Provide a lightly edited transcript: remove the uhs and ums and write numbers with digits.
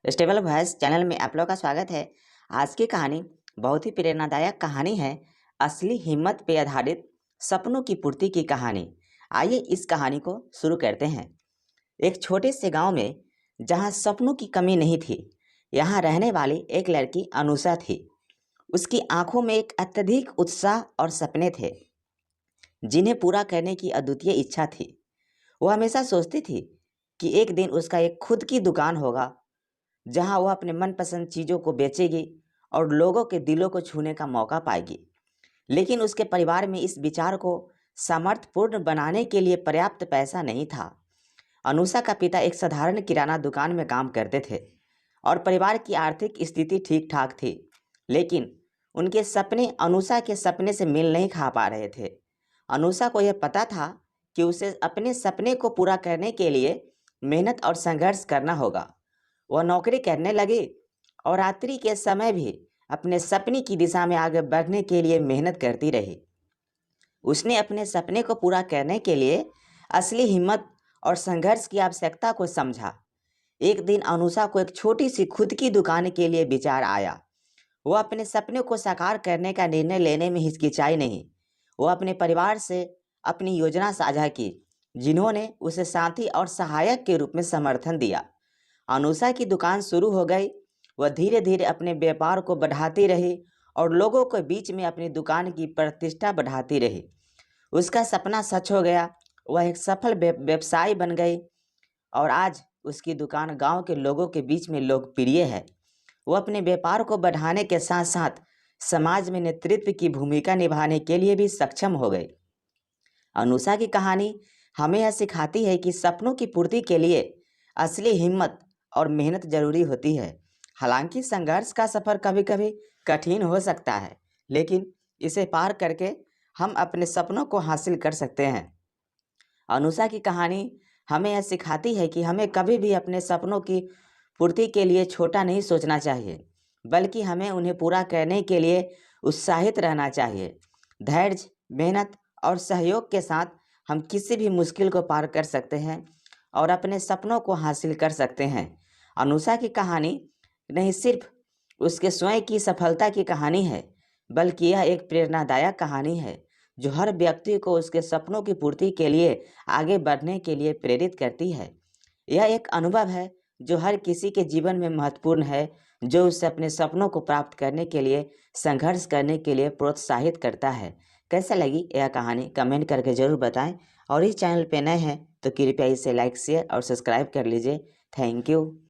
Stable voice channel में आप लोग का स्वागत है। आज की कहानी बहुत ही प्रेरणादायक कहानी है। असली हिम्मत पे आधारित सपनों की पूर्ति की कहानी। आइए इस कहानी को शुरू करते हैं। एक छोटे से गांव में जहां सपनों की कमी नहीं थी, यहां रहने वाली एक लड़की अनुषा थी। उसकी आंखों में एक अत्यधिक उत्साह और सपने थे जिन्हें पूरा करने की अद्वितीय इच्छा थी। वह हमेशा सोचती थी कि एक दिन उसका एक खुद की दुकान होगा जहां वह अपने मनपसंद चीज़ों को बेचेगी और लोगों के दिलों को छूने का मौका पाएगी। लेकिन उसके परिवार में इस विचार को सामर्थ्यपूर्ण बनाने के लिए पर्याप्त पैसा नहीं था। अनुषा का पिता एक साधारण किराना दुकान में काम करते थे और परिवार की आर्थिक स्थिति ठीक ठाक थी, लेकिन उनके सपने अनुषा के सपने से मेल नहीं खा पा रहे थे। अनुषा को यह पता था कि उसे अपने सपने को पूरा करने के लिए मेहनत और संघर्ष करना होगा। वह नौकरी करने लगी और रात्रि के समय भी अपने सपने की दिशा में आगे बढ़ने के लिए मेहनत करती रही। उसने अपने सपने को पूरा करने के लिए असली हिम्मत और संघर्ष की आवश्यकता को समझा। एक दिन अनुषा को एक छोटी सी खुद की दुकान के लिए विचार आया। वह अपने सपने को साकार करने का निर्णय लेने में हिचकिचाई नहीं। वह अपने परिवार से अपनी योजना साझा की, जिन्होंने उसे साथी और सहायक के रूप में समर्थन दिया। अनुषा की दुकान शुरू हो गई। वह धीरे धीरे अपने व्यापार को बढ़ाती रही और लोगों के बीच में अपनी दुकान की प्रतिष्ठा बढ़ाती रही। उसका सपना सच हो गया। वह एक सफल व्यवसायी बन गई और आज उसकी दुकान गांव के लोगों के बीच में लोकप्रिय है। वह अपने व्यापार को बढ़ाने के साथ साथ समाज में नेतृत्व की भूमिका निभाने के लिए भी सक्षम हो गई। अनुषा की कहानी हमें यह सिखाती है कि सपनों की पूर्ति के लिए असली हिम्मत और मेहनत जरूरी होती है। हालांकि संघर्ष का सफ़र कभी कभी कठिन हो सकता है, लेकिन इसे पार करके हम अपने सपनों को हासिल कर सकते हैं। अनुषा की कहानी हमें यह सिखाती है कि हमें कभी भी अपने सपनों की पूर्ति के लिए छोटा नहीं सोचना चाहिए, बल्कि हमें उन्हें पूरा करने के लिए उत्साहित रहना चाहिए। धैर्य, मेहनत और सहयोग के साथ हम किसी भी मुश्किल को पार कर सकते हैं और अपने सपनों को हासिल कर सकते हैं। अनुषा की कहानी नहीं सिर्फ उसके स्वयं की सफलता की कहानी है, बल्कि यह एक प्रेरणादायक कहानी है जो हर व्यक्ति को उसके सपनों की पूर्ति के लिए आगे बढ़ने के लिए प्रेरित करती है। यह एक अनुभव है जो हर किसी के जीवन में महत्वपूर्ण है, जो उसे अपने सपनों को प्राप्त करने के लिए संघर्ष करने के लिए प्रोत्साहित करता है। कैसा लगी यह कहानी कमेंट करके ज़रूर बताएं और इस चैनल पे नए हैं तो कृपया इसे लाइक, शेयर और सब्सक्राइब कर लीजिए। Thank you.